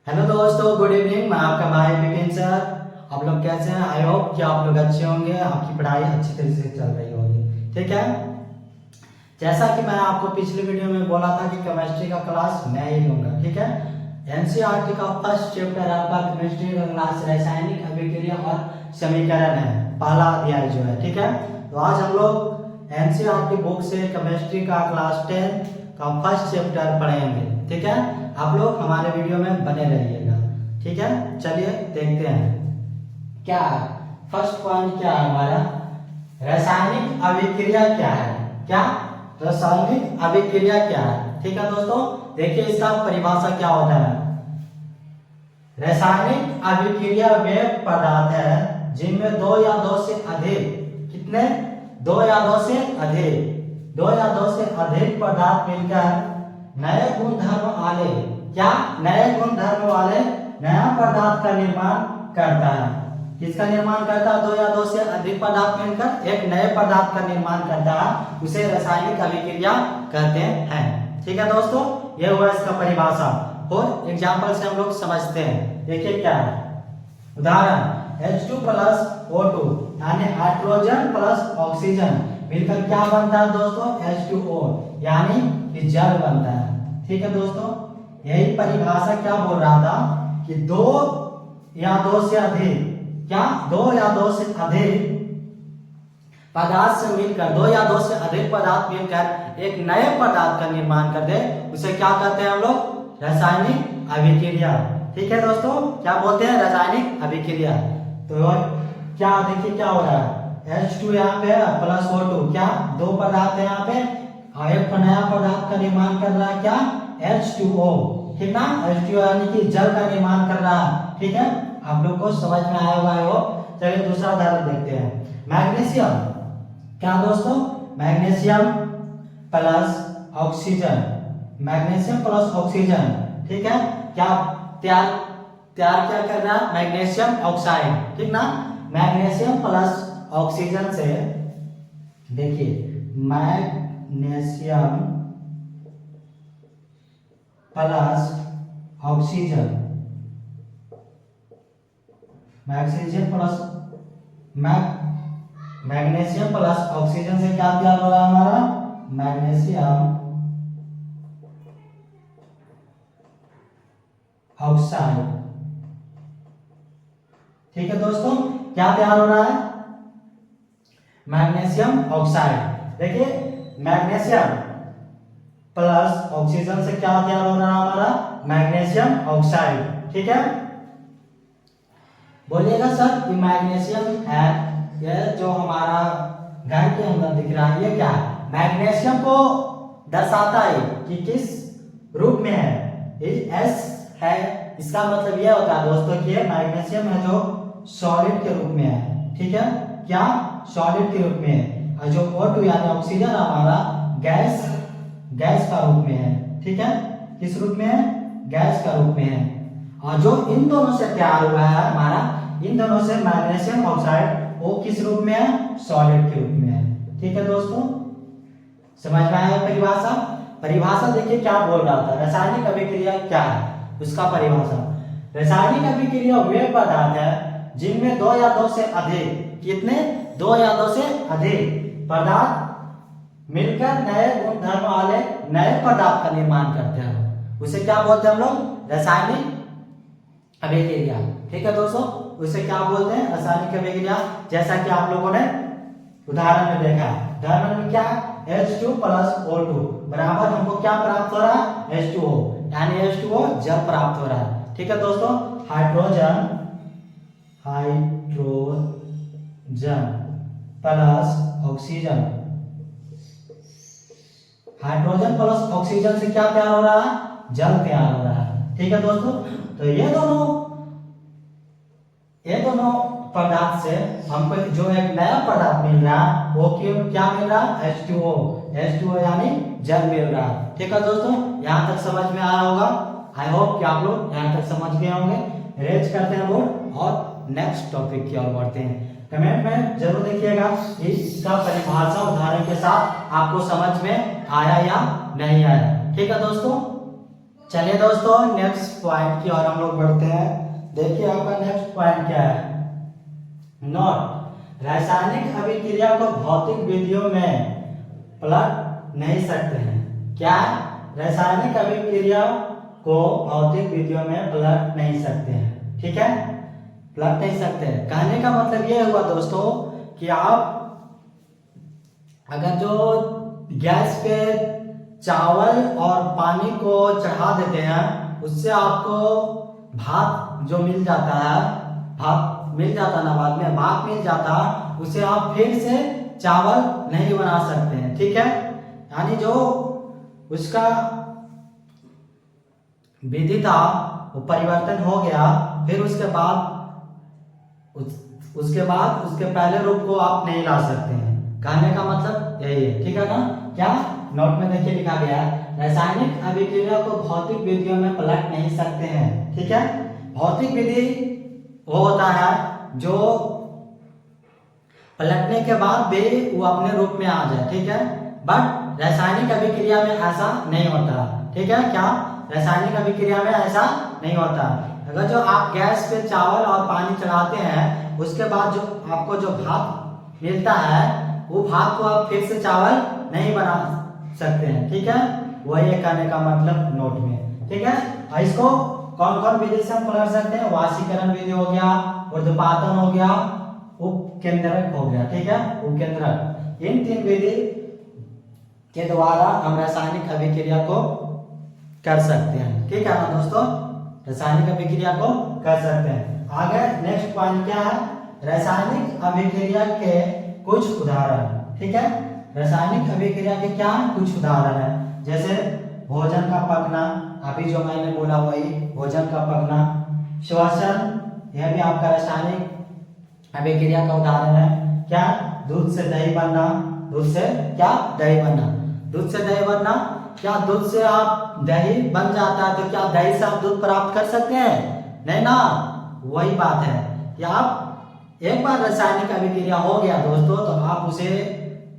Hello दोस्तों, good evening. मैं आपका भाई विपिन सर। आप लोग कैसे हैं? आई होप कि आप लोग अच्छे होंगे, आपकी पढ़ाई अच्छी तरीके से चल रही होगी। ठीक है, जैसा कि मैं आपको पिछली वीडियो में बोला था कि केमिस्ट्री का क्लास मैं ही लूंगा। ठीक है, एनसीईआरटी का फर्स्ट चैप्टर आपका केमिस्ट्री का क्लास रासायनिक अभिक्रिया और समीकरण है, पहला अध्याय जो है। ठीक है, तो आज हम लोग एनसीईआरटी बुक से केमिस्ट्री का क्लास 10 का फर्स्ट चैप्टर पढ़ेंगे। ठीक है, आप लोग हमारे वीडियो में बने रहिएगा। ठीक है, चलिए देखते हैं क्या है। फर्स्ट पॉइंट क्या है हमारा, रासायनिक अभिक्रिया क्या है। क्या रासायनिक अभिक्रिया क्या है? ठीक है दोस्तों, देखिए इसका परिभाषा क्या होता है। रासायनिक अभिक्रिया वे पदार्थ है जिनमें दो या दो से अधिक, कितने, दो या दो से अधिक पदार्थ मिलकर नए गुणधर्म वाले, क्या नए गुणधर्म वाले नया पदार्थ का निर्माण करता है। किसका निर्माण करता है? दो या दो से अधिक पदार्थ मिलकर एक नए पदार्थ का निर्माण करता है, उसे रासायनिक अभिक्रिया कहते हैं। ठीक है दोस्तों, यह हुआ इसका परिभाषा। और एग्जाम्पल से हम लोग समझते हैं। देखिए क्या है उदाहरण, H2 प्लस O2 यानी हाइड्रोजन प्लस ऑक्सीजन मिलकर क्या बनता है दोस्तों? H2O यानी कि जल बनता है। ठीक है दोस्तों, यही परिभाषा क्या बोल रहा था कि दो या दो से अधिक, क्या दो या दो से अधिक पदार्थ से मिलकर, दो या दो से अधिक पदार्थ मिलकर एक नए पदार्थ का निर्माण कर दे, उसे क्या कहते हैं हम लोग? रासायनिक अभिक्रिया। ठीक है दोस्तों, क्या बोलते हैं? रासायनिक अभिक्रिया। तो क्या देखिए क्या हो रहा है, H2 यहाँ पे है प्लस O2, क्या दो पदार्थ है यहाँ पे, एक नया पदार्थ का निर्माण कर रहा है, क्या H2O। ठीक ना, H2O यानी कि जल का निर्माण कर रहा है। ठीक है, आप लोग को समझ में आया हुआ है। चलिए दूसरा उदाहरण देखते हैं, मैग्नीशियम। क्या दोस्तों? Magnesium plus oxygen, magnesium plus oxygen. ठीक है, क्या तैयार तैयार क्या कर रहा है? Magnesium oxide. ठीक ना, मैग्नीशियम प्लस ऑक्सीजन से, देखिए magnesium plus oxygen, magnesium plus magnesium plus oxygen से क्या तैयार हो रहा है हमारा? Magnesium oxide. ठीक है दोस्तों, क्या तैयार हो रहा है? Magnesium oxide. देखिए मैग्नीशियम प्लस ऑक्सीजन से क्या तैयार हो रहा है हमारा? Magnesium oxide. ठीक है, बोलिएगा सर कि मैग्नीशियम है, यह जो हमारा घर के अंदर दिख रहा है, ये क्या है? मैग्नीशियम को दर्शाता है कि किस रूप में है, एस है। इसका मतलब यह होता है दोस्तों कि मैग्नीशियम है जो सॉलिड के रूप में है। ठीक है, क्या सॉलिड के रूप में है, और जो O2 यानी ऑक्सीजन हमारा गैस का रूप में है। ठीक है, किस रूप में है? गैस का रूप में है। और जो इन दोनों से तैयार हुआ है हमारा, इन दोनों से मैग्नीशियम ऑक्साइड, वो किस रूप में है? सॉलिड के रूप में है। ठीक है दोस्तों, समझ में आया परिभाषा देखिए क्या बोल रहा था, रासायनिक अभिक्रिया क्या है उसका परिभाषा। रासायनिक अभिक्रिया वे पदार्थ है जिनमें दो या दो से अधिक, कितने, दो या दो से अधिक पदार्थ मिलकर नए गुणधर्म वाले नए पदार्थ का निर्माण करते हैं, उसे क्या बोलते हैं हम लोग? रासायनिक अभिक्रिया। ठीक है दोस्तों, उसे क्या बोलते हैं? रासायनिक अभिक्रिया। जैसा कि आप लोगों ने उदाहरण में देखा, उदाहरण में क्या है? H2 प्लस O2 बराबर हमको क्या प्राप्त हो रहा है? H2O यानी H2O जल प्राप्त हो रहा है। ठीक है दोस्तों, hydrogen plus oxygen, hydrogen plus oxygen से क्या तैयार हो रहा है? जल तैयार हो रहा है। ठीक है दोस्तों, तो ये दोनों पदार्थ से हमको जो एक नया पदार्थ मिल रहा है, वो क्या मिल रहा है? H2O यानी जल मिल रहा है। ठीक है दोस्तों, यहाँ तक समझ में आया होगा। आई होप कि आप लोग यहाँ तक समझ गए होंगे। रेज करते हैं बोर्ड और नेक्स्ट टॉपिक की ओर बढ़ते हैं। कमेंट में जरूर देखिएगा कि इसका परिभाषा उदाहरण के साथ आपको समझ में आया या नहीं आया। ठीक है दोस्तों, चलिए दोस्तों नेक्स्ट पॉइंट की ओर हम लोग बढ़ते हैं। देखिए आपका नेक्स्ट पॉइंट क्या है। नोट, रासायनिक अभिक्रिया को भौतिक विधियों में पलट नहीं सकते हैं। क्या? रासायनिक अभिक्रिया को भौतिक विधियों में पलट नहीं सकते हैं। ठीक है, पलट नहीं सकते हैं। कहने का मतलब ये हुआ दोस्तों कि आप अगर जो गैस पे चावल और पानी को चढ़ा देते हैं, उससे आपको भाप जो मिल जाता है, भाप मिल जाता ना, बाद में भाप मिल जाता, उसे आप फिर से चावल नहीं बना सकते हैं। ठीक है, यानी जो उसका विधि था वो परिवर्तन हो गया, फिर उसके बाद उसके पहले रूप को आप नहीं ला सकते हैं। कहने का मतलब यही है। ठीक है ना? क्या नोट में देखिए लिखा गया है, रासायनिक अभिक्रिया को भौतिक विधियों में पलट नहीं सकते हैं। ठीक है, भौतिक विधि वो होता है जो पलटने के बाद भी वो अपने रूप में आ जाए। ठीक है, बट रासायनिक अभिक्रिया में ऐसा नहीं होता। ठीक है, क्या रासायनिक अभिक्रिया में ऐसा नहीं होता। अगर जो आप गैस पे चावल और पानी चढ़ाते हैं, उसके बाद जो आपको जो भाप मिलता है, वो भाप को आप फिर से चावल नहीं बना सकते हैं। ठीक है, वही कहने का मतलब नोट में। ठीक है, और इसको कौन कौन विधि से हम पलट सकते हैं? वाष्पीकरण विधि हो गया, ऊर्ध्वपातन हो गया, उपकेंद्रक हो गया। ठीक है, उपकेंद्रक, इन तीन विधि के द्वारा हम रासायनिक अभिक्रिया को कर सकते हैं। ठीक है ना दोस्तों, रासायनिक अभिक्रिया को कर सकते हैं। आगे नेक्स्ट पॉइंट क्या है? रासायनिक अभिक्रिया के कुछ उदाहरण। ठीक है, रासायनिक अभिक्रिया के क्या कुछ उदाहरण है? जैसे भोजन का पकना, अभी जो मैंने बोला वही भोजन का पकना। श्वसन, यह भी आपका रासायनिक अभिक्रिया का उदाहरण है। क्या? दूध से दही बनना, दूध से क्या दही बनना, दूध से दही बनना। क्या दूध से आप दही बन जाता है तो क्या दही से आप दूध प्राप्त कर सकते हैं? नहीं ना, वही बात है कि आप एक बार रासायनिक अभिक्रिया हो गया दोस्तों, तो आप उसे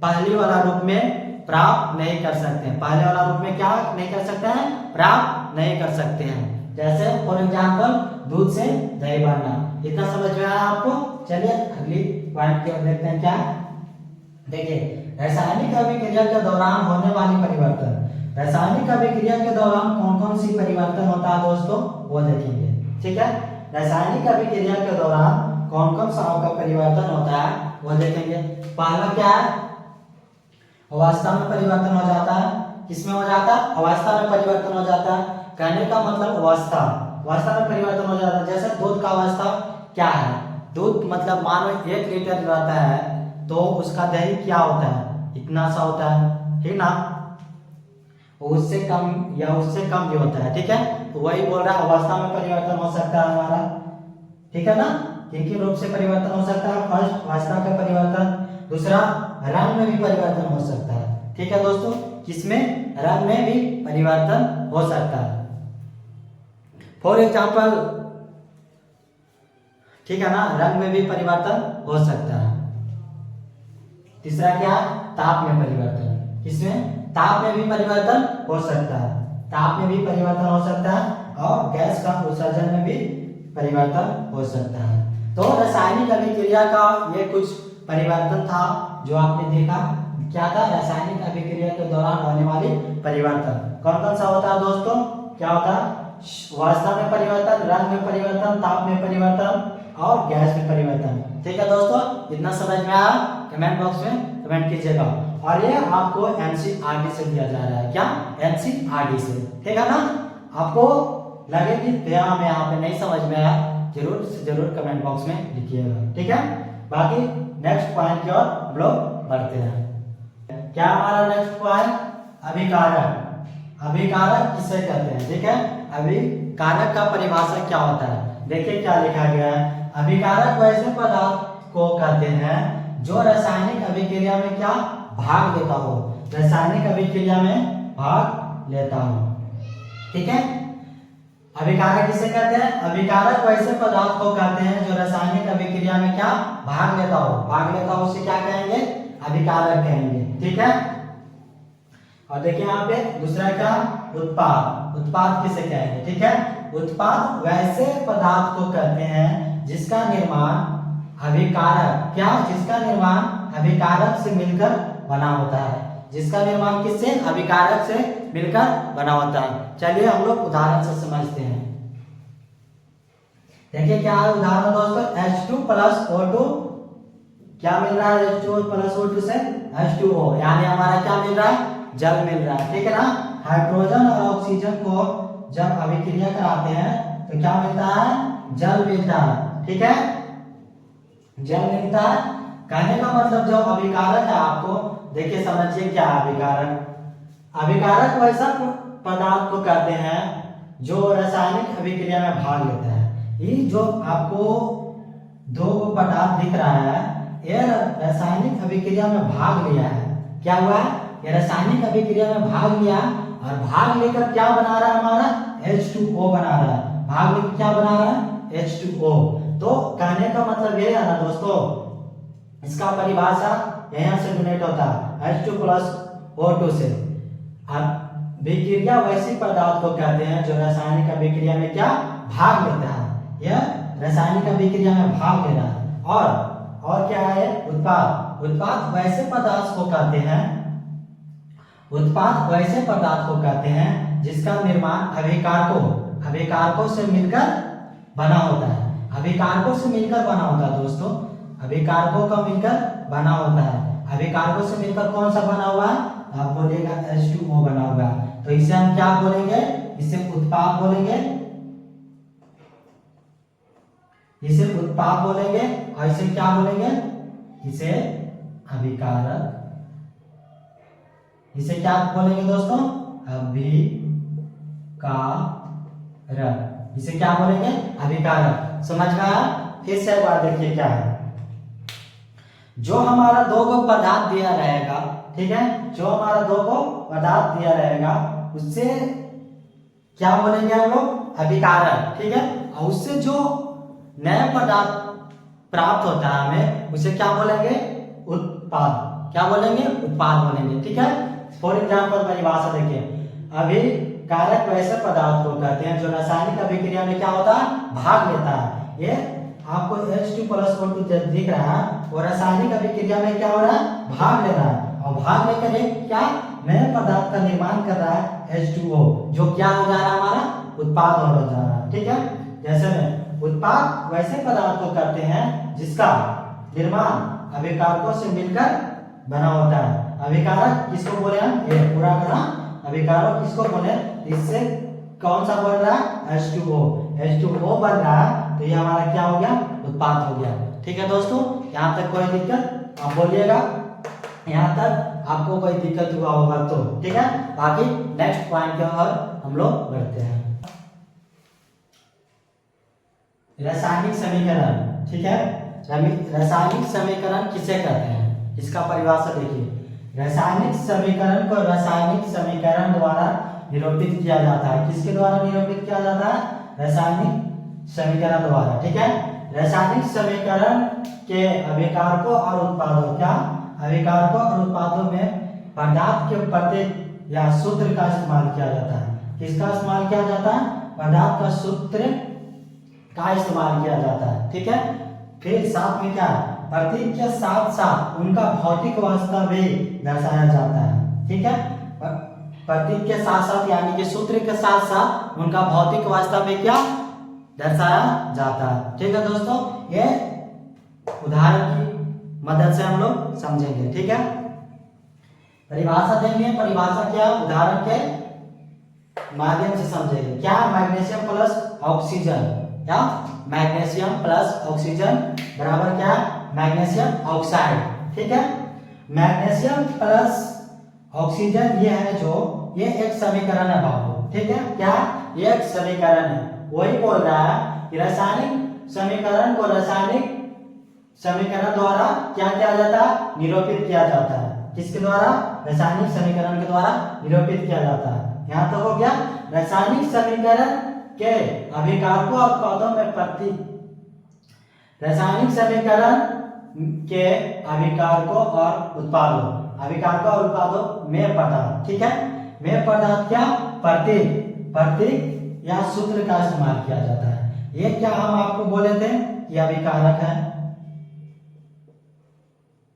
पहले वाला रूप में प्राप्त नहीं कर सकते हैं। पहले वाला रूप में क्या नहीं कर सकते हैं? प्राप्त नहीं कर सकते हैं। जैसे फॉर एग्जाम्पल दूध से दही बनना। इतना समझ में आया आपको? चलिए अगली पॉइंट की ओर देखते हैं। क्या देखिए, रासायनिक अभिक्रिया के दौरान होने वाली परिवर्तन। रासायनिक अभिक्रिया के दौरान कौन कौन सी परिवर्तन होता है दोस्तों, वो देखेंगे। ठीक है, रासायनिक अभिक्रिया के दौरान कौन कौन सा आपका परिवर्तन होता है वो देखेंगे। पहला क्या है? अवस्था में परिवर्तन हो जाता है। किसमें हो जाता है? अवस्था में परिवर्तन हो जाता है। कहने का मतलब अवस्था में परिवर्तन हो जाता है। जैसे दूध का अवस्था क्या है? दूध मतलब मानो 1 लीटर रहता है तो उसका दही क्या होता है? इतना सा होता है, ठीक ना? उससे कम या उससे कम भी होता है। ठीक है, तो वही बोल रहा है अवस्था में परिवर्तन हो सकता है हमारा। ठीक है ना? किन रूप से परिवर्तन हो सकता है? फर्स्ट अवस्था का परिवर्तन, दूसरा रंग में भी परिवर्तन हो सकता है। ठीक है दोस्तों, किसमें? रंग में भी परिवर्तन हो सकता है। फॉर एग्जाम्पल, ठीक है ना, रंग में भी परिवर्तन हो सकता है। तीसरा क्या? ताप में परिवर्तन। किसमें? ताप में भी परिवर्तन हो सकता है। ताप में भी परिवर्तन हो सकता है और गैस का उत्सर्जन में भी परिवर्तन हो सकता है। तो रासायनिक अभिक्रिया का ये कुछ परिवर्तन था जो आपने देखा। क्या था? रासायनिक अभिक्रिया के दौरान होने वाली परिवर्तन कौन कौन सा होता है दोस्तों? क्या होता है? अवस्था में परिवर्तन, रंग में परिवर्तन, ताप में परिवर्तन और गैस में परिवर्तन। ठीक है दोस्तों, इतना समझ में आया? कमेंट बॉक्स में कमेंट कीजिएगा। और ये आपको एनसीईआरटी से दिया जा रहा है। क्या? एनसीईआरटी से। ठीक है ना? आपको लगे कि हमें यहाँ पे नहीं समझ में आया, जरूर से जरूर कमेंट बॉक्स में लिखिएगा। ठीक है, बाकी नेक्स्ट पॉइंट की ओर हम लोग बढ़ते हैं। क्या हमारा नेक्स्ट पॉइंट? अभिकारक। अभिकारक किसे कहते हैं? ठीक है, अभिकारक का परिभाषा क्या होता है? देखिए क्या लिखा गया है। अभिकारक वैसे पदार्थ को कहते हैं जो रासायनिक अभिक्रिया में क्या भाग लेता हो, रासायनिक अभिक्रिया में भाग लेता हो। ठीक है, अभिकारक किसे कहते हैं? अभिकारक वैसे पदार्थ को कहते हैं जो रासायनिक अभिक्रिया में क्या भाग लेता हो। भाग लेता हो उसे क्या कहेंगे? अभिकारक कहेंगे। ठीक है, और देखिए यहाँ पे दूसरा क्या, उत्पाद। उत्पाद किसे कहेंगे, ठीक है। उत्पाद वैसे पदार्थ को कहते हैं जिसका निर्माण अभिकारक, क्या, जिसका निर्माण अभिकारक से मिलकर बना होता है। जिसका निर्माण किससे, अभिकारक से मिलकर बना होता है। चलिए हम लोग उदाहरण से समझते हैं। देखिए क्या है उदाहरण दोस्तों, H2 प्लस O2, क्या मिल रहा है H2 प्लस O2 से, H2O, यानी हमारा क्या मिल रहा है, जल मिल रहा है, ठीक है ना। हाइड्रोजन और ऑक्सीजन को जब अभिक्रिया कराते हैं तो क्या मिलता है, जल मिलता है, ठीक है, जल मिलता है। कहने का मतलब जो अभिकारक है, आपको देखिए समझिए क्या है अभिकारक। अभिकारक वैसा पदार्थ को कहते हैं जो रासायनिक अभिक्रिया में भाग लेता है। ये जो आपको दो पदार्थ दिख रहा है, ये रासायनिक अभिक्रिया में भाग लिया है। क्या हुआ है, ये रासायनिक अभिक्रिया में भाग लिया और भाग लेकर क्या बना रहा है, हमारा H2O बना रहा है। भाग लेकर क्या बना रहा है, H2O। तो कहने का मतलब ये है ना दोस्तों, इसका परिभाषा यहाँ से डोनेट होता है H2 प्लस O2 से। अब विक्रिया वैसी पदार्थ को कहते हैं जो रासायनिक अभिक्रिया में क्या, भाग लेता है। यह रासायनिक अभिक्रिया में भाग ले रहा है। और क्या है, उत्पाद। उत्पाद वैसे पदार्थ को कहते हैं, उत्पाद वैसे पदार्थ को कहते हैं जिसका निर्माण अभिकारकों से मिलकर बना होता है। अभिकारकों से मिलकर बना होता है दोस्तों, अभिकारकों का मिलकर बना होता है। अभिकारकों से मिलकर कौन सा बना हुआ है, आप बोलिएगा H2O बना हुआ है। तो इसे हम क्या बोलेंगे, इसे उत्पाद बोलेंगे, इसे उत्पाद बोलेंगे। और इसे क्या बोलेंगे, इसे अभिकारक। इसे क्या बोलेंगे दोस्तों, अभिकारक। इसे क्या बोलेंगे, अभिकारक। समझ में आया। फिर से एक बार देखिए क्या है, जो हमारा दो को पदार्थ दिया रहेगा, ठीक है, जो हमारा दो को पदार्थ दिया रहेगा उससे क्या बोलेंगे हम लोग, अभिकारक, ठीक है। और उससे जो नया पदार्थ प्राप्त होता है हमें, उसे क्या बोलेंगे, उत्पाद। क्या बोलेंगे, उत्पाद बोलेंगे, ठीक है। फॉर एग्जाम्पल परिभाषा देखिए, अभिकारक वैसे पदार्थ को कहते हैं जो रासायनिक अभिक्रिया में क्या होता है, भाग लेता है। ये आपको H2 प्लस O2 दिख रहा है, और रासायनिक अभिक्रिया में क्या हो रहा है, भाग ले रहा है। और भाग लेकर एक क्या, नए पदार्थ का निर्माण कर रहा है H2O, जो क्या हो जा रहा है, हमारा उत्पाद हो जा रहा है, ठीक है। जैसे में उत्पाद वैसे पदार्थ को कहते हैं जिसका निर्माण अभिकारकों से मिलकर बना होता है। अभिकारक किसको बोले हम, ये पूरा करना, अभिकारक किसको बोले, इससे कौन सा बन रहा है, H2O बन रहा है। तो ये हमारा क्या हो गया, उत्पाद हो गया, ठीक है दोस्तों। यहाँ तक कोई दिक्कत आप बोलिएगा, यहाँ तक आपको कोई दिक्कत हुआ होगा तो, ठीक है। बाकी नेक्स्ट पॉइंट की ओर हम लोग बढ़ते हैं। रासायनिक समीकरण, ठीक है। रासायनिक समीकरण किसे कहते हैं, इसका परिभाषा देखिए। रासायनिक समीकरण को रासायनिक समीकरण द्वारा निरूपित किया जाता है। किसके द्वारा निरूपित किया जाता है, रासायनिक समीकरण द्वारा, ठीक है। रासायनिक समीकरण के अभिकारकों और उत्पादों, क्या, अभिकारकों और उत्पादों में पदार्थ के प्रत्येक या सूत्र का इस्तेमाल किया जाता है। किसका इस्तेमाल किया जाता है, पदार्थ का सूत्र का इस्तेमाल किया जाता है, ठीक है। फिर साथ में क्या, प्रतीक के साथ साथ उनका भौतिक वास्तव भी दर्शाया जाता है, ठीक है। प्रतीक के साथ साथ यानी कि सूत्र के साथ साथ उनका भौतिक वास्तव में क्या दर्शाया जाता है, ठीक है दोस्तों। ये उदाहरण की मदद से हम लोग समझेंगे, ठीक है। परिभाषा देंगे, परिभाषा क्या, उदाहरण के माध्यम से समझेंगे। क्या, मैग्नीशियम प्लस ऑक्सीजन, या मैग्नीशियम प्लस ऑक्सीजन बराबर क्या, मैग्नीशियम ऑक्साइड, ठीक है। मैग्नीशियम प्लस ऑक्सीजन ये है जो, ये एक समीकरण है बाबू, ठीक है। क्या, ये एक समीकरण है। वही बोल रहा है कि रासायनिक समीकरण को रासायनिक समीकरण द्वारा क्या किया जाता है, निरूपित किया जाता है। किसके द्वारा, रासायनिक समीकरण के द्वारा निरूपित किया जाता है। यहाँ तक हो गया। रासायनिक समीकरण के अभिकारकों और उत्पादों में प्रतीक, रासायनिक समीकरण के अभिकारकों और उत्पादों, अभिकारकों और उत्पादों में पदार्थ, ठीक है। में पदार्थ क्या, प्रतीक, प्रतीक या सूत्र का इस्तेमाल किया जाता है। ये क्या हम आपको बोले थे कि अभिकारक है,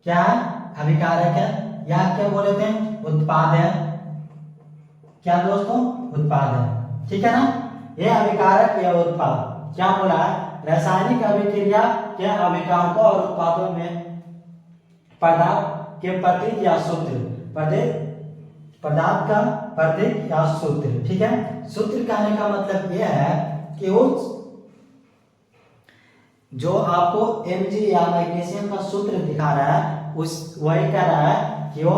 क्या है, अभिकारक है, या क्या बोले थे, उत्पाद है, क्या दोस्तों, उत्पाद है, ठीक है ना। ये अभिकारक या उत्पाद क्या बोला है, रासायनिक अभिक्रिया के अभिकारकों और उत्पादों में पदार्थ के प्रतीक या सूत्र, पदार्थ का प्रतीक या सूत्र, ठीक है। सूत्र कहने का मतलब यह है कि उस जो आपको Mg या मैग्नीशियम का सूत्र दिखा रहा है, उस वही कह रहा है कि वो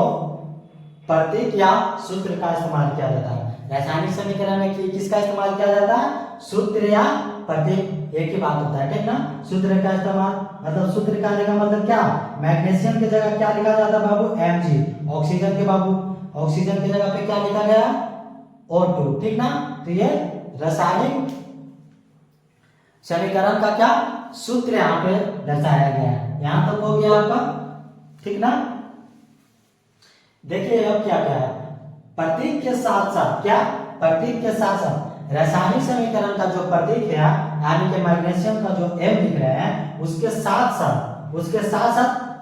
प्रतीक या सूत्र का इस्तेमाल किया जाता है। रासायनिक समीकरण में किसका इस्तेमाल किया जाता है, सूत्र या प्रतीक, एक ही बात होता है, ठीक ना। सूत्र का इस्तेमाल मतलब सूत्र कहने का मतलब क्या, मैग्नीशियम की जगह क्या लिखा जाता है बाबू, Mg, ऑक्सीजन के बाबू, ऑक्सीजन की जगह पे क्या लिखा गया, O2, ठीक ना। तो ये रासायनिक समीकरण का क्या सूत्र यहाँ पे दर्शाया गया है। यहाँ तक हो गया आपका, ठीक ना। देखिए अब क्या क्या है, प्रतीक के साथ साथ, क्या प्रतीक के साथ साथ रासायनिक समीकरण का जो प्रतीक है यानी कि मैग्नीशियम का जो M लिख रहे हैं, उसके साथ साथ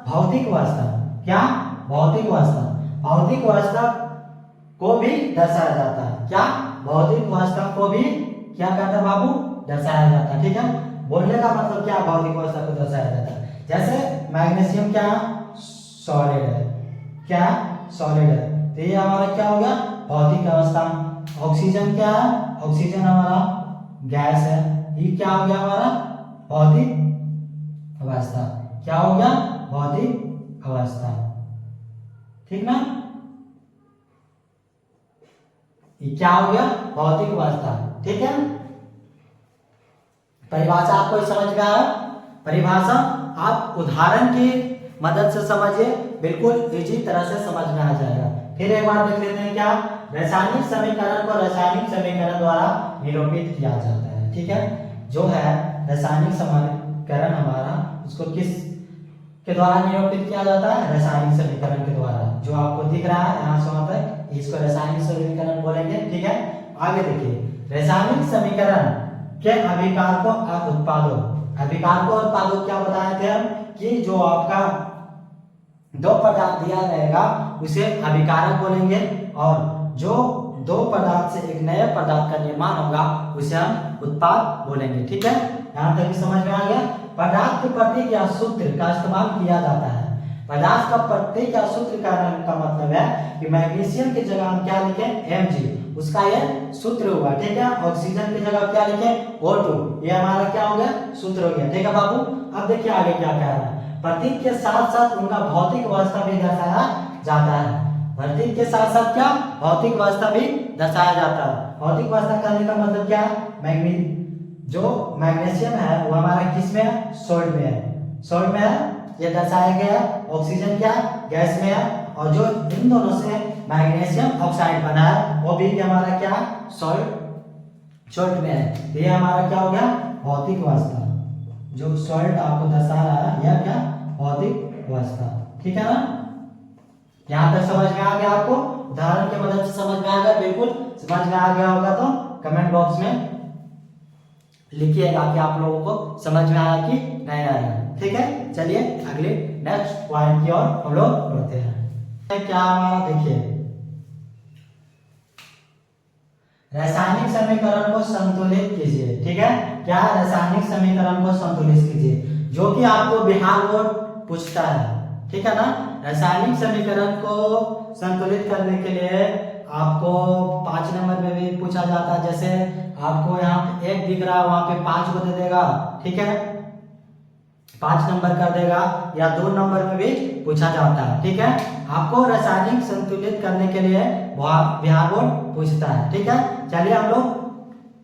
भौतिक अवस्था, क्या, भौतिक अवस्था, भौतिक अवस्था को भी दर्शाया जाता है, क्या, भौतिक अवस्था को भी क्या कहता है बाबू, दर्शाया जाता है, ठीक है। बोलने का मतलब क्या, भौतिक अवस्था को दर्शाया जाता है। जैसे मैग्नीशियम क्या, सॉलिड है, क्या, सॉलिड है, तो ये हमारा क्या हो गया, भौतिक अवस्था। ऑक्सीजन क्या है, ऑक्सीजन हमारा गैस है, ये क्या हो गया हमारा, भौतिक अवस्था, क्या हो गया, भौतिक अवस्था, ठीक ना। ये क्या हो गया, भौतिक अवस्था, ठीक है। परिभाषा आपको समझ में आया, परिभाषा आप उदाहरण की मदद से समझिए, बिल्कुल इजी तरह से समझ में आ जाएगा। फिर एक बार देख लेते हैं, क्या, रासायनिक समीकरण को रासायनिक समीकरण द्वारा निरूपित किया जाता है, ठीक है। जो है रासायनिक समीकरण हमारा, उसको किस के द्वारा निरूपित किया जाता है, रासायनिक समीकरण के द्वारा। जो आपको दिख रहा है यहाँ से वहां तक, इसको रासायनिक समीकरण बोलेंगे, ठीक है। आगे देखिए, रासायनिक समीकरण के अभिकारकों और उत्पादों, अभिकारकों और उत्पादों क्या बताए थे हम, कि जो आपका दो पदार्थ दिया रहेगा उसे अभिकारक बोलेंगे, और जो दो पदार्थ से एक नए पदार्थ का निर्माण होगा उसे हम उत्पाद बोलेंगे, ठीक है। यहाँ तक समझ में आ गया। पदार्थ के प्रतीक या सूत्र का इस्तेमाल किया जाता है। पदार्थ का प्रतीक या सूत्र का मतलब है कि मैग्नीशियम की जगह हम क्या लिखें, Mg, उसका ये सूत्र हुआ, ठीक है। ऑक्सीजन की जगह क्या लिखें, O2, ये हमारा क्या हो गया, सूत्र हो गया, ठीक है बाबू। अब देखिए आगे क्या कह रहा है, प्रतीक के साथ साथ उनका भौतिक अवस्था भी दर्शाया जाता है। प्रतीक के साथ साथ क्या, भौतिक अवस्था भी दर्शाया जाता है। भौतिक अवस्था कहने का मतलब क्या है, जो मैग्नीशियम है वो हमारा किस में है, सॉल्ट में है, सॉल्ट में है, ये दर्शाया गया। ऑक्सीजन क्या, गैस में है, और जो इन दोनों से मैग्नीशियम ऑक्साइड बना है वो भी हमारा क्या, सॉल्ट में है। तो ये हमारा क्या हो गया, भौतिक अवस्था। जो सॉल्ट आपको दर्शा रहा है यह क्या, भौतिक अवस्था, ठीक है ना। यहाँ तक समझ में आ गया आपको, उदाहरण की मदद से समझ में आ गया, बिल्कुल समझ में आ गया होगा तो कमेंट बॉक्स में लिखिएगा कि आप लोगों को समझ में आया कि नहीं आया, ठीक है। चलिए अगले नेक्स्ट पॉइंट की ओर हम लोग बढ़ते हैं। क्या हमारा देखिए, रासायनिक समीकरण को संतुलित कीजिए, ठीक है। क्या, रासायनिक समीकरण को संतुलित कीजिए, जो कि आपको बिहार बोर्ड पूछता है, ठीक है ना। रासायनिक समीकरण को संतुलित करने के लिए आपको 5 नंबर में भी पूछा जाता है। जैसे आपको यहाँ पे 1 दिख रहा है, वहां पे 5 को दे देगा, ठीक है, 5 नंबर कर देगा, या 2 नंबर में भी पूछा जाता है, ठीक है। आपको रासायनिक संतुलित करने के लिए बिहार बोर्ड पूछता है, ठीक है। चलिए हम लोग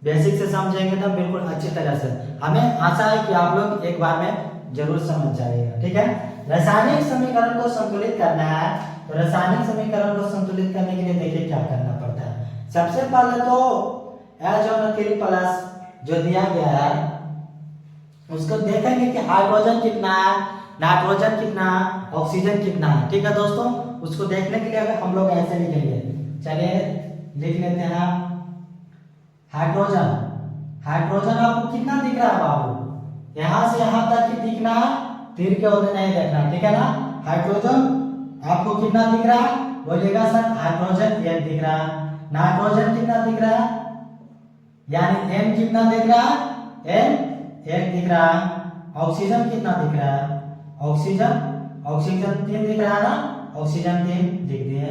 बेसिक से समझेंगे तो बिल्कुल अच्छी तरह से, हमें आशा है कि आप लोग एक बार में जरूर समझ जाइएगा, ठीक है। रासायनिक समीकरण को संतुलित करना है, तो रासायनिक समीकरण को संतुलित करने के लिए देखिए क्या करना पड़ता है। सबसे पहले तो H3+ जो दिया गया है उसको देखेंगे कि हाइड्रोजन कितना है, नाइट्रोजन कितना है, ऑक्सीजन कितना है, ठीक है दोस्तों। उसको देखने के लिए अगर हम लोग ऐसे लिखेंगे, चलिए लिख लेते हैं हाइड्रोजन। हाइड्रोजन आपको कितना दिख रहा है बाबू, यहाँ से यहाँ तक ही दिखना है, तीर के उधर नहीं देखना, ठीक है ना। हाइड्रोजन आपको कितना दिख रहा है, बोलिएगा सर हाइड्रोजन एक दिख रहा है। नाइट्रोजन कितना दिख रहा है, यानी N कितना दिख रहा है, N एक दिख रहा है। ऑक्सीजन कितना दिख रहा है, ऑक्सीजन 3 दिख रहा है ना, ऑक्सीजन 3 लिख दिए,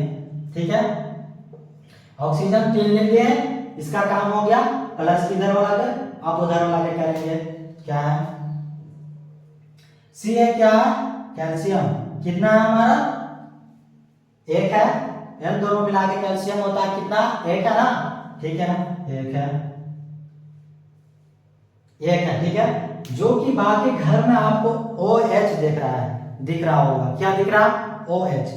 ठीक है। ऑक्सीजन 3 लिख दिए, इसका काम हो गया। प्लस किधर वाला के, आप उधर वाला के करेंगे, क्या है सी है, क्या है कैल्शियम, कितना है हमारा 1 है। N दोनों मिला के कैल्शियम होता है कितना, 1 है ना, ठीक है ना, 1 है, 1 है, ठीक है। जो कि बाकी घर में आपको OH दिख रहा होगा, क्या दिख रहा OH,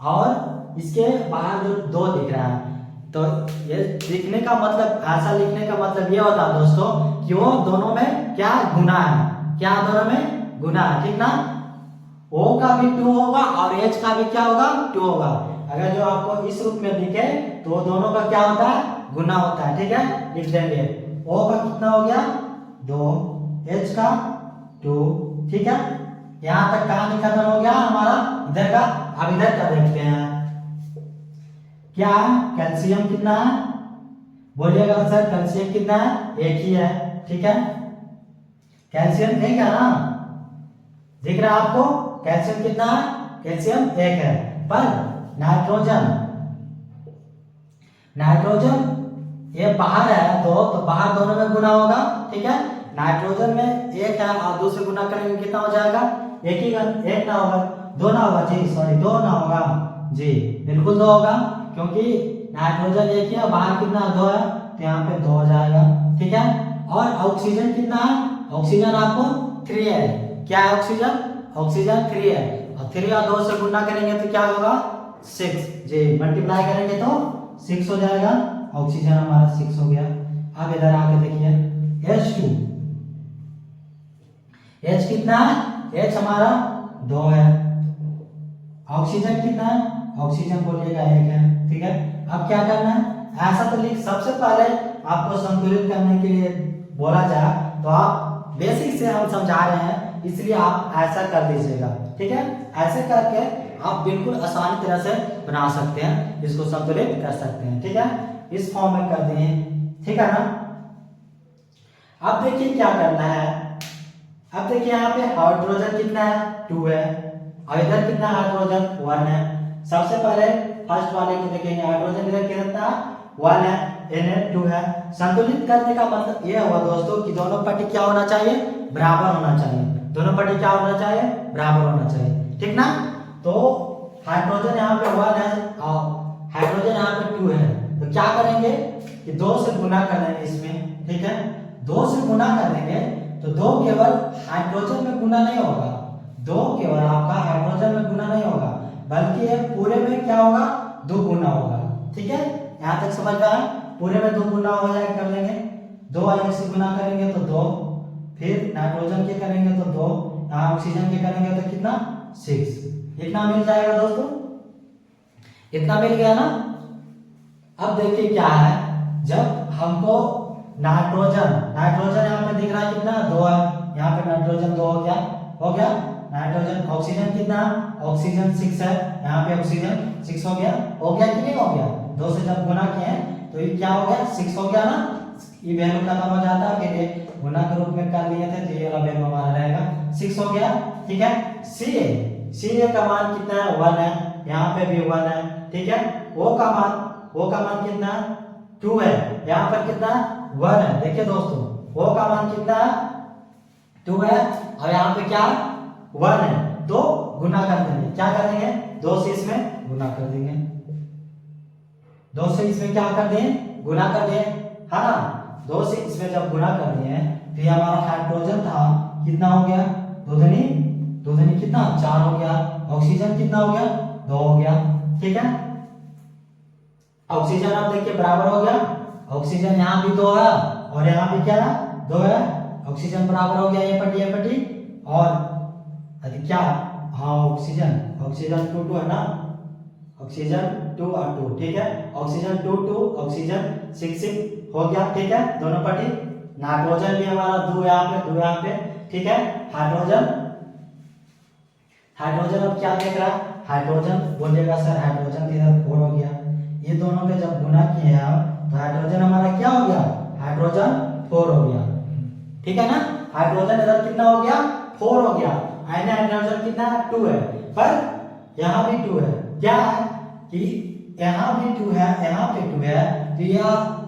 और इसके बाहर जो 2 दिख रहा है। तो ये लिखने का मतलब, ऐसा लिखने का मतलब ये होता है दोस्तों कि वो दोनों में क्या गुना है, क्या दोनों में गुना है, ठीक ना। O का भी 2 होगा और H का भी क्या होगा 2 होगा। अगर जो आपको इस रूप में दिखे तो दोनों का क्या होता है, गुना होता है, ठीक है। लिख देंगे O का कितना हो गया 2, H का 2, ठीक है। यहाँ तक कहानी खत्म हो गया हमारा इधर का। अब इधर का देखते हैं, क्या कैल्शियम कितना है, बोलिएगा सर कैल्शियम कितना है, 1 ही है, ठीक है। कैल्शियम 1 है ना, दिख रहा है आपको कैल्शियम कितना है, कैल्शियम 1 है। पर नाइट्रोजन ये बाहर है तो बाहर दोनों में गुना होगा, ठीक है। नाइट्रोजन में 1 है और 2 से गुना करेंगे कितना हो जाएगा, 1 ही, 1 ना होगा 2 ना होगा जी, सॉरी 2 ना होगा जी, बिल्कुल 2 होगा, क्योंकि नाइट्रोजन 1 ही है, बाहर कितना 2 है, तो यहाँ पे 2 हो जाएगा, ठीक है। और ऑक्सीजन कितना है, ऑक्सीजन आपको 3 है, क्या है ऑक्सीजन 3 है, और 3 और 2 से गुना करेंगे तो क्या होगा 6 जी, मल्टीप्लाई करेंगे तो 6 हो जाएगा, ऑक्सीजन हमारा 6 हो गया। अब इधर आके देखिए H2, H कितना है, H हमारा 2 है। ऑक्सीजन कितना है, ऑक्सीजन बोलिएगा 1 है, ठीक है। अब क्या करना है, ऐसा तो लिख, सबसे पहले आपको संतुलित करने के लिए बोला जाए तो आप बेसिक से हम समझा रहे हैं, इसलिए आप ऐसा कर दीजिएगा, ठीक है। ऐसे करके आप बिल्कुल आसानी तरह से बना सकते हैं, इसको संतुलित कर सकते हैं, ठीक है। इस फॉर्म में कर दिए, ठीक है ना। अब देखिए क्या करना है, अब देखिए यहाँ पे हाइड्रोजन कितना है 2 है, और इधर कितना हाइड्रोजन 1 है। सबसे पहले फर्स्ट वाले को देखेंगे, हाइड्रोजन इधर कितना 1 है, Na2 है। संतुलित करने का मतलब ये हुआ दोस्तों कि दोनों पट्टी क्या होना चाहिए, बराबर होना चाहिए, दोनों पट्टी क्या होना चाहिए, बराबर होना चाहिए, ठीक ना। तो हाइड्रोजन यहाँ पे 1 है और हाइड्रोजन यहाँ पे 2 है, तो क्या करेंगे कि 2 से गुना कर देंगे इसमें, ठीक है। 2 से गुना कर देंगे तो 2 केवल हाइड्रोजन में गुना नहीं होगा, 2 केवल आपका हाइड्रोजन में गुना नहीं होगा, बल्कि ये पूरे में क्या होगा 2 गुना होगा, ठीक है। यहाँ तक समझ में आया, पूरे में 2 गुना हो जाए कर लेंगे, 2 और 1 से गुना करेंगे तो 2, फिर नाइट्रोजन के करेंगे तो 2, यहाँ ऑक्सीजन के करेंगे तो कितना 6, इतना मिल जाएगा दोस्तों, इतना मिल गया ना। अब देखिए क्या है, जब हमको नाइट्रोजन यहाँ पे दिख रहा है कितना 2 है, यहाँ पे नाइट्रोजन 2 हो गया। नाइट्रोजन ऑक्सीजन कितना, ऑक्सीजन 6 है, यहाँ पे ऑक्सीजन 6 हो गया कि नहीं हो गया, 2 से जब गुना किए तो ये क्या हो गया 6 हो गया ना, ये वैल्यू खत्म हो जाता है, फिर ये गुना के रूप में कर लिए थे तो ये वाला वैल्यू हमारा रहेगा 6 हो गया, ठीक है। Ca का मान कितना है 1 है, यहाँ पे भी 1 है, ठीक है। O का मान कितना 2 है, यहाँ पर कितना 1 है। देखिए दोस्तों O का मान कितना 2 है और यहाँ पे क्या 1 है, तो गुना कर देंगे, क्या करेंगे 2 से इसमें गुना कर देंगे, 2 से इसमें क्या कर दिए गुना कर दिए, है ना। 2 से इसमें जब गुना कर दिए तो हमारा हाइड्रोजन था कितना हो गया, दो धनी कितना 4 हो गया, ऑक्सीजन कितना हो गया 2 हो गया, ठीक है। ऑक्सीजन आप देखिए बराबर हो गया, ऑक्सीजन यहाँ भी 2 है और यहाँ भी क्या है 2 है, ऑक्सीजन बराबर हो गया ये पट्टी और क्या, हाँ ऑक्सीजन 2 है ना, ऑक्सीजन 2 और 2, ठीक है। ऑक्सीजन 2 2, ऑक्सीजन 6 6 हो गया, ठीक है, दोनों पट्टी। नाइट्रोजन भी हमारा 2 यहाँ पे 2 यहाँ पे, ठीक है। हाइड्रोजन अब क्या देख रहा है, हाइड्रोजन बोलिएगा सर हाइड्रोजन इधर 4 हो गया, ये दोनों के जब गुना किए हैं तो हाइड्रोजन हमारा क्या हो गया, हाइड्रोजन 4 हो गया, ठीक है ना। हाइड्रोजन इधर कितना हो गया, 4 हो गया। हाइड्रोजन कितना है, 2 है, पर यहाँ भी 2 है। क्या है कि यहाँ भी 2 है, यहाँ पे 2 है, तो यह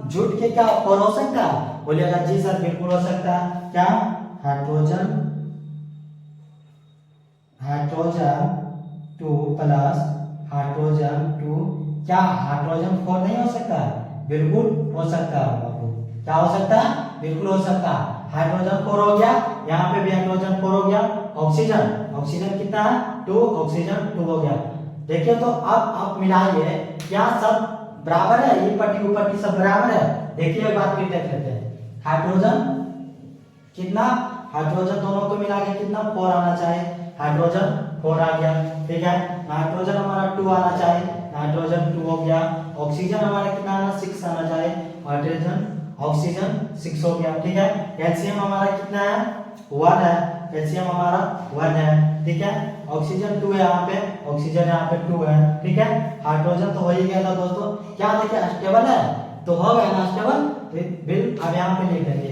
जुट के क्या 4 हो सकता है, बोलिएगा जी सर बिल्कुल हो सकता है। क्या हाइड्रोजन 2 प्लस हाइड्रोजन 2, क्या हाइड्रोजन 4 नहीं हो सकता है, बिल्कुल हो सकता है बाबू। क्या हो सकता है, बिल्कुल हो सकता है। हाइड्रोजन 4 हो गया, यहाँ पे भी हाइड्रोजन 4 हो गया। ऑक्सीजन कितना है, 2, ऑक्सीजन 2 हो गया। देखिए तो अब आप मिलाइए, क्या सब बराबर है, ये पट्टी ऊपर सब बराबर है। देखिए एक बार फिर देख लेते हैं। हाइड्रोजन कितना, हाइड्रोजन दोनों को मिला के कितना 4 आना चाहिए, हाइड्रोजन 4 आ गया, ठीक है। नाइट्रोजन हमारा 2 आना चाहिए, नाइट्रोजन 2 हो गया। ऑक्सीजन हमारा कितना आना, 6 आना चाहिए, हाइड्रोजन ऑक्सीजन 6 हो गया, ठीक है। कैल्शियम हमारा कितना है, 1 है, कैल्शियम हमारा 1 है, ठीक है। ऑक्सीजन 2 है यहाँ पे, ऑक्सीजन यहाँ पे 2 है, ठीक है। हाइड्रोजन तो हो ही गया था दोस्तों। क्या देखिए स्टेबल है, तो हो गया ना स्टेबल, बिल अब यहाँ पे लिख देंगे।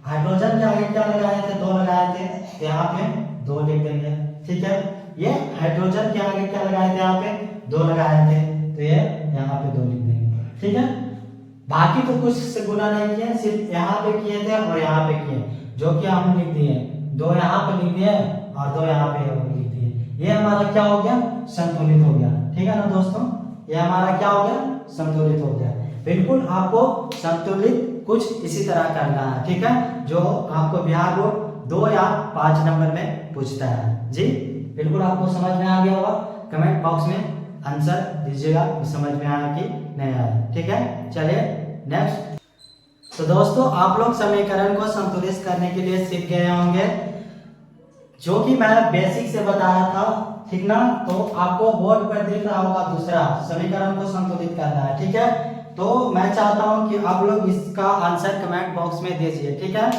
हाइड्रोजन के आगे क्या लगाए थे, 2 लगाए थे, तो यहाँ पे 2 लिख देंगे, ठीक है। ये हाइड्रोजन के आगे क्या लगाए थे, यहाँ पे 2 लगाए थे, तो ये यहाँ पे 2 लिख देंगे, ठीक है। बाकी तो कुछ से गुना नहीं किए, सिर्फ यहाँ पे किए थे और यहाँ पे किए, जो कि हम लिख दिए, 2 यहाँ पे लिख दिए और 2 यहाँ पे लिख दिए। ये हमारा क्या हो गया, संतुलित हो गया, ठीक है ना दोस्तों। ये हमारा क्या हो गया, संतुलित हो गया। बिल्कुल आपको संतुलित कुछ इसी तरह करना है, ठीक है, जो आपको बिहार बोर्ड 2 या 5 नंबर में पूछता है। जी बिल्कुल आपको समझ में आ गया होगा, कमेंट बॉक्स में आंसर दीजिएगा, समझ में आया कि नहीं आया, ठीक है। चलिए नेक्स्ट। तो दोस्तों आप लोग समीकरण को संतुलित करने के लिए सीख गए होंगे, जो कि मैं बेसिक से बताया था, ठीक ना। तो आपको बोर्ड पर दिख रहा होगा दूसरा समीकरण को संतुलित करना है, ठीक है। तो मैं चाहता हूं कि आप लोग इसका आंसर कमेंट बॉक्स में दीजिए, ठीक है।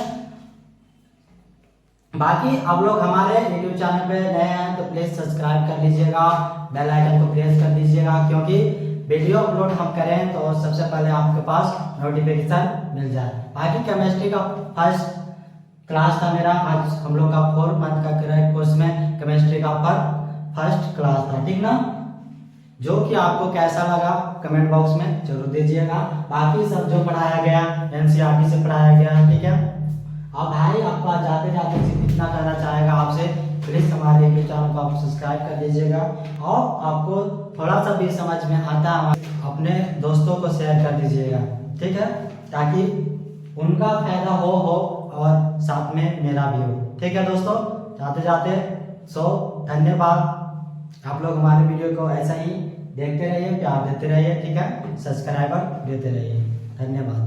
बाकी आप लोग हमारे यूट्यूब चैनल पे नए हैं तो प्लीज सब्सक्राइब कर लीजिएगा, बेल आइकन को प्रेस कर दीजिएगा, क्योंकि वीडियो अपलोड हम करें तो सबसे पहले आपके पास नोटिफिकेशन मिल जाए। बाकी केमिस्ट्री का फर्स्ट क्लास था मेरा, आज हम लोग का 4 मंथ का क्रैश कोर्स में केमिस्ट्री का फर्स्ट क्लास था, ठीक ना। जो कि आपको कैसा लगा कमेंट बॉक्स में जरूर दीजिएगा। बाकी सब जो पढ़ाया गया एनसीईआरटी से पढ़ाया गया, ठीक है। अब भाई आपका जाते जाते इतना कहना चाहेगा आपसे, प्लीज हमारे यूट्यूब चैनल को आप सब्सक्राइब कर दीजिएगा, और आपको थोड़ा सा भी समझ में आता है अपने दोस्तों को शेयर कर दीजिएगा, ठीक है, ताकि उनका फायदा हो और साथ में मेरा भी हो, ठीक है दोस्तों। जाते जाते धन्यवाद। आप लोग हमारे वीडियो को ऐसा ही देखते रहिए, प्यार देते रहिए, ठीक है, सब्सक्राइबर देते रहिए, धन्यवाद।